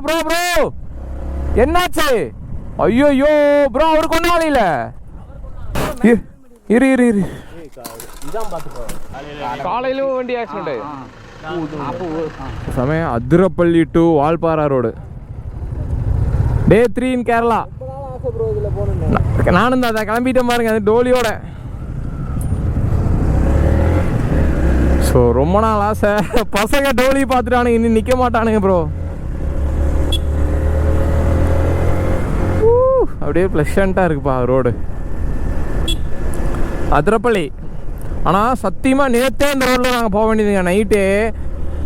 Bro bro என்னாச்சு? ஐயோ bro அவருக்கு ஒன்றும் ஆகல. இரு இரு இரு காலையிலும் வண்டி ஆக்சிடென்ட் சமயம் அதிரப்பள்ளி டு வால்பாரா ரோடு டே 3 இன் கேரளா. நானும் தான் கிளம்பிட்டேன் பாருங்க அது டோலியோட. ஸோ ரொம்ப நாள் ஆசை. பசங்க டோலி பார்த்துட்டானுங்க, இன்னும் நிற்க மாட்டானுங்க ப்ரோ. அப்படியே ப்ளஷண்ட்டாக இருக்குப்பா ரோடு அதிரப்பள்ளி. ஆனால் சத்தியமாக நேற்றே இந்த ரோட்டில் நாங்கள் போக வேண்டியதுங்க. நைட்டே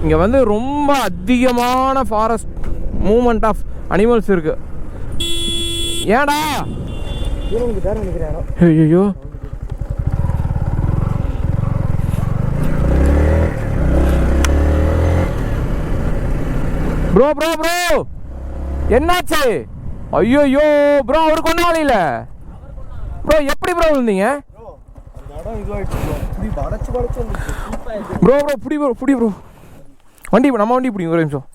இங்கே வந்து ரொம்ப அதிகமான ஃபாரஸ்ட் மூவ்மெண்ட் ஆஃப் அனிமல்ஸ் இருக்குது. ஏடா ஐயோ ப்ரோ ப்ரோ ப்ரோ என்னாச்சு? ஐயோ ப்ரோ அவருக்கு ஒன்றும் ஆகல. ப்ரோ எப்படி ப்ரோ விழுந்தீங்க? ப்ரோ ப்ரோ புடி ப்ரோ புடி ப்ரோ வண்டி நம்ம வண்டி பிடிங்க ஒரு நிமிஷம்.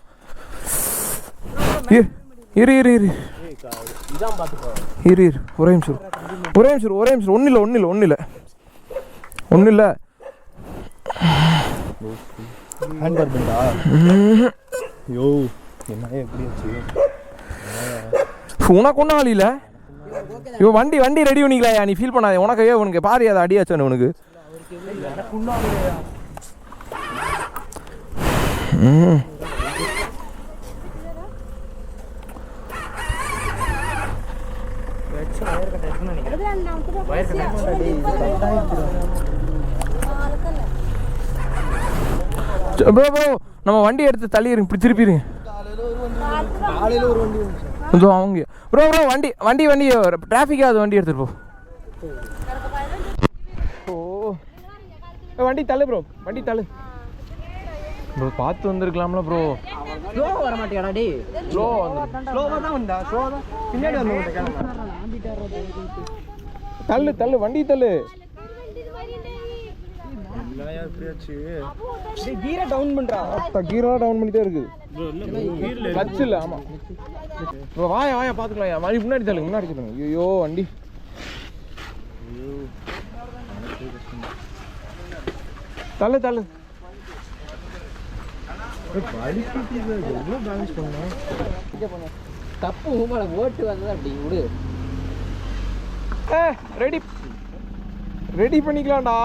இரு இரு இரு இரு இரு ஒரே நிமிஷம் ஒரே நிமிஷம் ஒரே நிமிஷம். ஒன்றும் இல்லை ஒன்றும் இல்லை ஒன்றும் இல்லை ஒன்றும் இல்லை. உனக்கு ஒன்றும் ஆகல. இவன் வண்டி வண்டி ரெடி பண்ணிக்கலையா? நீ ஃபீல் பண்ணாத. உனக்கு உனக்கு பாரு அதை அடியாச்சானு உனக்கு. ப்ரோ ப்ரோ நம்ம வண்டி எடுத்து தள்ளிடுங்க, இப்படி திருப்பிடுங்க. கொஞ்சம் அவங்க ப்ரோ ப்ரோ வண்டி வண்டி வண்டி டிராஃபிக்காக அது வண்டி எடுத்துட்டு போ. ஓ வண்டி தள்ளு ப்ரோ வண்டி தள்ளு ப்ரோ. பார்த்து வந்துருக்கலாம்ல ப்ரோ. ஸ்லோ வர மாட்டியாடா டேய்? ஸ்லோவா தான் வந்தா. ஸ்லோவா தான் பின்னாடி வந்து தள்ளு தள்ளு வண்டி தள்ளு. கீரை டவுன் பண்றா. கீரை டவுன் பண்ணிட்டே இருக்கு. கிளட்ச் இல்ல. ஆமா வாயா வாயா பாத்துக்கலாம். வண்டி முன்னாடி தள்ளுங்க முன்னாடி தள்ளுங்க. ஐயோ வண்டி தள்ளு தள்ளு. தப்பு உங்களை ஓட்டு வந்தது அப்படி விடு. ரெடி ரெடி பண்ணிக்கலாம்டா.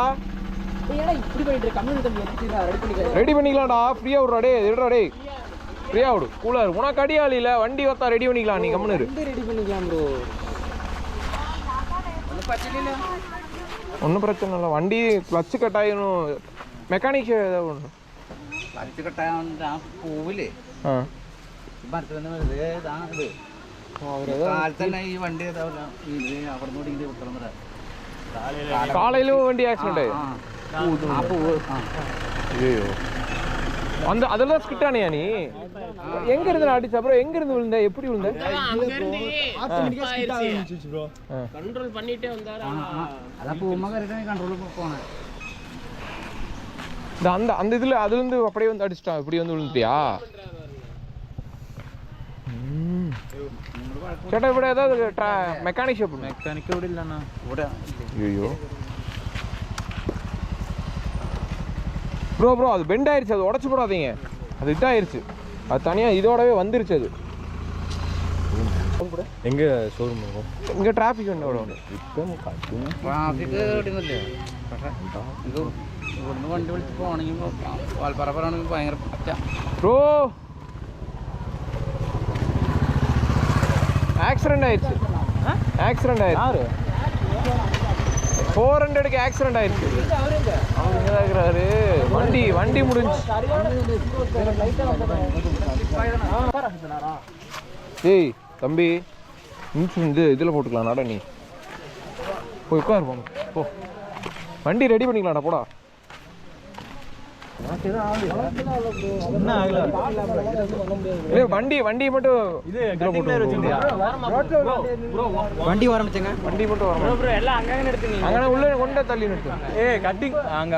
இப்படி பண்ணிட்டு ரெடி பண்ணிக்கலாம்டா. ஃப்ரீயா விடுறா டே. விடுறா டே ஃப்ரீயா விடு. கூலர் உனக்கு அடியாளி இல்லை வண்டி வத்தா ரெடி பண்ணிக்கலாம். நீ கம்முன்னு ரெடி பண்ணிக்கலாம் ப்ரோ. ஒன்றும் பிரச்சனை இல்லை. வண்டி கிளச்சு கட்டாயணும். மெக்கானிக் ஏதாவது ஒன்று கிளச்சு கட்டாயம் போவிല്ലേ? காலையிலும் வண்டி ஆக்சிடென்ட். ஐயோ அந்த அதெல்லாம் ஸ்கிட்டானியா? நீ எங்க இருந்து அடிச்ச அப்புறம் எங்க இருந்து விழுந்த? எப்படி விழுந்த? கண்ட்ரோல் பண்ணிட்டே வந்தாரு. அந்த அந்த இதுல அதுல இருந்து அப்படியே வந்து அடிச்சிட்டான். இப்படி வந்து விழுந்துட்டியா? ചേട്ടാ ഇവിടെ ഏതാ മെക്കാനിക് ഷോപ്പ്? മെക്കാനിക് ഇവിടെ ഇല്ലണ്ണാ. ഇവിടെ ஐயோ ப்ரோ ப்ரோ அது பெண்ட் ஆயிடுச்சு. அது உடச்சு போடாதீங்க. அது இதாயிருச்சு. அது தனியாக இதோடவே வந்துருச்சு. அது எங்கே ஷோரூம் இருக்கும்? இங்கே டிராஃபிக் ஒன்று ട്രാഫിക് ഇടുന്നില്ലേ? പക്ഷേ ഇത് ഇവിടുന്ന് വണ്ടി വിളിച്ച് പോകണമെങ്കിൽ വാൽപ്പാറ പറയണമെങ്കിൽ ഭയങ്കര പറ്റാ. ப்ரோ ஆக்சிடென்ட் ஆயிடுச்சு. ஆக்சிடென்ட் ஆயிடுச்சு. 400க்கு ஆக்சிடென்ட் ஆயிடுச்சு. அவங்க இங்கே தான் இருக்கிறாரு. வண்டி வண்டி முடிஞ்சு. ஏய் தம்பி இன்சூரன்ஸ் இதில் போட்டுக்கலாம். நாடா நீ போய் உட்காரு போங்க போ. வண்டி ரெடி பண்ணிக்கலாம்டா போடா. வண்டி வண்டி மட்டும் வண்டி ஆரம்பிச்சுங்க. வண்டி மட்டும் வர எல்லாம் அங்கே எடுத்துங்க. அங்கே உள்ள கொண்டே தள்ளி நிறுத்து. கட்டிங் அங்கே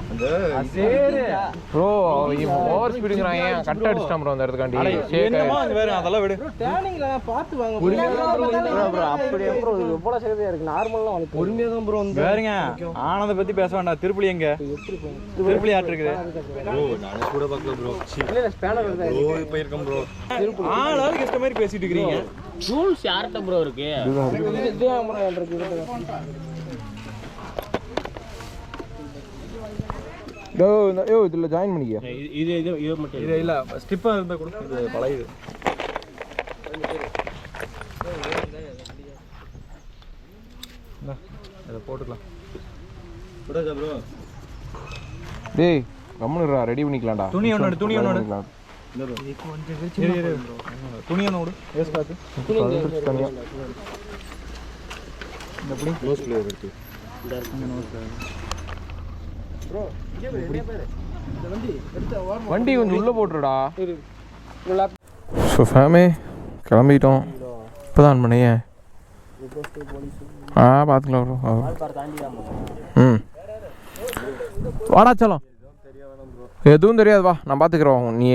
அந்த ப்ரோ இவன் ஓவர் ஸ்பீடுங்கிறான். ஏன் கட் அடிச்சிட்டான் ப்ரோ அந்த இடத்துக்காண்டி. அதெல்லாம் விடு. டேர்னிங்ல பார்த்து வாங்க. அப்படியே ப்ரோ எவ்வளவு சேவையா இருக்கு. நார்மலா வந்து பொறுமையா தான் ப்ரோ வந்து வேறங்க. ஆனந்த பத்தி பேச வேண்டாம். திருப்பலி எங்க? திருப்பலி ஆட் இருக்குது ப்ரோ. நான் கூட பார்க்கல ப்ரோ. இல்ல ஸ்பேனர் வருது ப்ரோ. இப்போ இருக்கேன் ப்ரோ. ஆளாளுக்கு இஷ்ட மாதிரி பேசிட்டு இருக்கீங்க. ரூல்ஸ் யார்ட்ட ப்ரோ இருக்கு? இதுதான் ப்ரோ இருக்கு. யோ இதில் ஜாயின் பண்ணிக்க. இது மட்டும் இது இல்ல ஸ்டிப்பா இருந்தா கூட இது பழையது. இத போட்டுக்கலாம். போடுடா ப்ரோ. டேய் கம்முனுடா ரெடி பண்ணிக்கலாம்டா. துணி ஒன்னு துணி ஒன்னு துணி ஒன்னு ஓடு. ஏஸ் பாத்து தனியா இந்த புடி க்ளோஸ் பிளேயர் இருக்கு. ப்ரோ வண்டி கொஞ்சம் உள்ளே போட்டுருடா. ஸோ ஃபேமே கிளம்பிட்டோம். இப்போ தான் பண்ணிய பார்த்துக்கலாம் ப்ரோ. ம் வாடா சலம். எதுவும் தெரியாது வா, நான் பார்த்துக்குறேன். நீ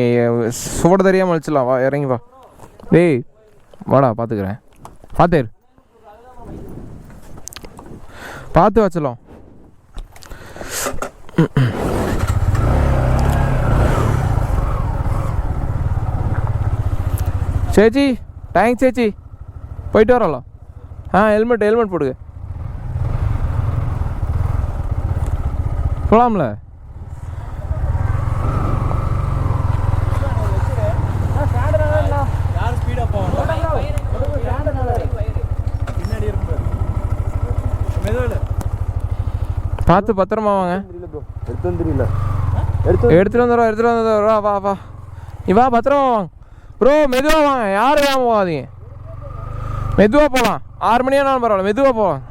சுவட தெரியாமல் வச்சிடலாம். வா இறங்கி வா. டேய் வாடா பார்த்துக்கிறேன். பார்த்துரு பார்த்து வச்சலாம். சேச்சி தேங்க்ஸ் சேச்சி. போயிட்டு வரலாம். ஹெல்மெட் போடுங்க. போகலாம்ல. யார் ஸ்பீடா போவாங்க? பின்னாடி இருக்கு. மெதுவால பார்த்து பத்திரமா வாங்க. எடுத்துட்டு வந்துடுறோம். வா வா நீ வா பத்திரமா வாங்க ப்ரோ. மெதுவாக வாங்க, யாரும் வேகாம போகாதீங்க. மெதுவாக போகலாம். 6 மணியானாலும் பரவாயில்ல, மெதுவாக போகலாம்.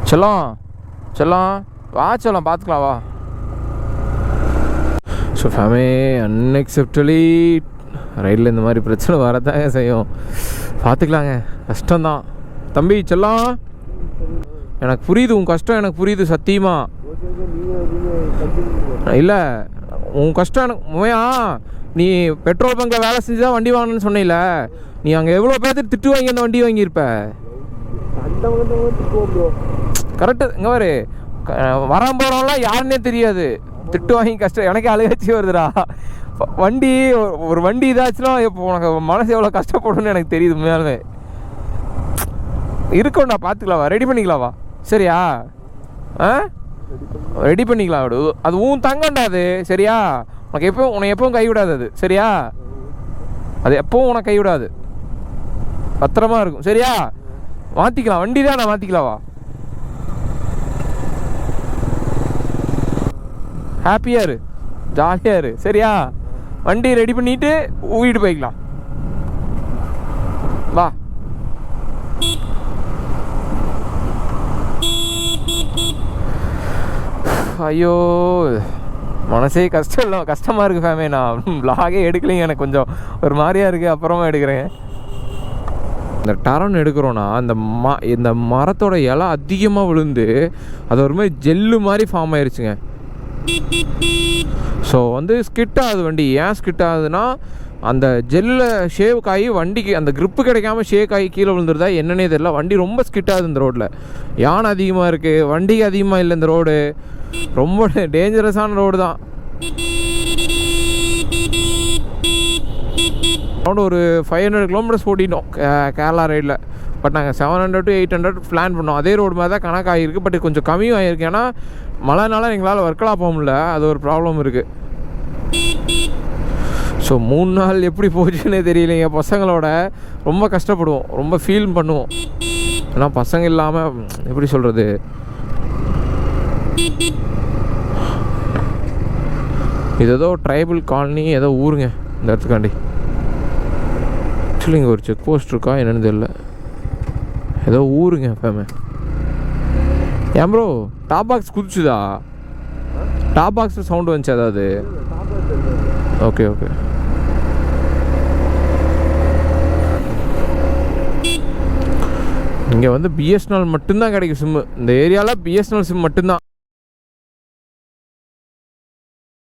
செல்லம் வா செல்லம் பார்த்துக்கலாம் வா. ஸோ ஃபேமே அன்எக்செப்டலி ரைடில் இந்த மாதிரி பிரச்சனை வரதாங்க செய்யும். பார்த்துக்கலாங்க, கஷ்டம்தான் தம்பி. செல்லம் எனக்கு புரியுது உன் கஷ்டம், எனக்கு புரியுது சத்தியமா. இல்லை உன் கஷ்டம் எனக்கு உண்மையா. நீ பெட்ரோல் பங்கில் வேலை செஞ்சு தான் வண்டி வாங்கணும்னு சொன்னில. நீ அங்கே எவ்வளோ பேர்த்து திட்டு வாங்கி அந்த வண்டி வாங்கியிருப்ப. கரெக்டு. இங்கே பாரு, வராம போகிறவங்களாம் யாருன்னே தெரியாது. திட்டு வாங்கி கஷ்டம். எனக்கே அழுகாச்சி வருதுடா. வண்டி ஒரு வண்டி இதாச்சுன்னா இப்போ உனக்கு மனசு எவ்வளோ கஷ்டப்படும்னு எனக்கு தெரியுது. உண்மையாலுமே இருக்கோண்டா. பார்த்துக்கலாவா, ரெடி பண்ணிக்கலாவா? சரியா? ரெடி பண்ணிக்கலாம். விடு, அது உன் தங்கண்டா அது. சரியா? உனக்கு உன்னை எப்பவும் கைவிடாது அது. சரியா? அது எப்பவும் உனக்கு கைவிடாது, பத்திரமா இருக்கும். சரியா? மாற்றிக்கலாம், வண்டி தான். நான் மாற்றிக்கலாவா? ஹாப்பியாக இரு, ஜாலியாக இரு. சரியா? வண்டி ரெடி பண்ணிவிட்டு வீட்டு போய்க்கலாம். வா. ஐயோ மனசே கஷ்டமாக இருக்குது ஃபேமே. நான் வ்ளாகே எடுக்கலைங்க, எனக்கு கொஞ்சம் ஒரு மாதிரியாக இருக்குது. அப்புறமா எடுக்கிறேன். இந்த டரன் எடுக்கிறோன்னா இந்த மரத்தோட இலை அதிகமாக விழுந்து அது ஒரு மாதிரி ஜெல்லு மாதிரி ஃபார்ம் ஆயிடுச்சுங்க. ஸோ ஸ்கிட் ஆகுது வண்டி. ஏன் ஸ்கிட் ஆகுதுன்னா அந்த ஜெல்லில் ஷேக் ஆகி வண்டிக்கு அந்த க்ரிப்பு கிடைக்காம ஷேக் ஆகி கீழே விழுந்துருதா என்னன்னே தெரியல. வண்டி ரொம்ப ஸ்கிட் ஆகுது இந்த ரோட்டில். யானை அதிகமாக இருக்குது, வண்டிக்கு அதிகமாக இல்லை. இந்த ரோடு ரொம்ப டேஞ்சரஸான ரோடு தான். அரௌண்ட் ஒரு 500 கிலோமீட்டர்ஸ் ஓட்டிட்டோம் கேரளா ரைடில். பட் நாங்கள் 700 to 800 பிளான் பண்ணோம். அதே ரோடு மாதிரி தான் கணக்கு ஆகிருக்கு. பட் கொஞ்சம் கம்மியும் ஆகிருக்கு. ஏன்னா மழைனால எங்களால் ஒர்க்கெலாம் போக முடியல. அது ஒரு ப்ராப்ளம் இருக்குது. ஸோ 3 நாள் எப்படி போச்சுன்னே தெரியலைங்க. பசங்களோட ரொம்ப கஷ்டப்படுவோம், ரொம்ப ஃபீல் பண்ணுவோம். ஏன்னா பசங்க இல்லாமல் எப்படி சொல்கிறது, இது ஏதோ ட்ரைபல் காலனி ஏதோ ஊருங்க இந்த இடத்துக்காண்டி. ஆக்சுவலி இங்கே ஒரு செக் போஸ்ட் இருக்கா என்னென்னு தெரியல. ஏதோ ஊருங்க ஃபேமே. ஏன் ப்ரோ டாப் பாக்ஸ் குதிச்சுதா? டாப் பாக்ஸில் சவுண்டு வந்துச்சு அதாவது. Okay okay. இங்கே வந்து பிஎஸ்என்எல் மட்டும்தான் கிடைக்கும் சிம்மு. இந்த ஏரியாவில் பிஎஸ்என்எல் சிம் மட்டும்தான்.